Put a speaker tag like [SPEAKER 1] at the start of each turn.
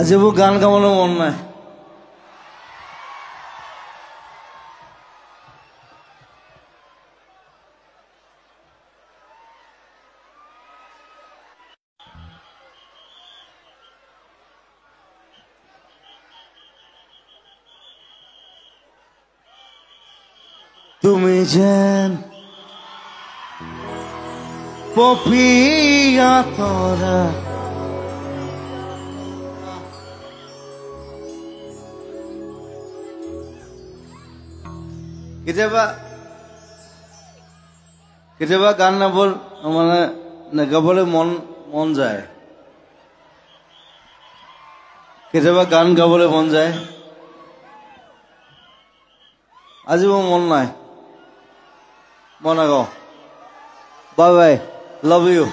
[SPEAKER 1] আজি মোৰ গান গাবলৈ মন নাই। তুমি যেন পপিয়া তৰা কেতিয়াবা গান গাবলৈ মন যায়, কেতিয়াবা গান গাবলৈ মন যায়। আজি মোৰ মন নাই, মই নাগাওঁ। Bye bye, love you.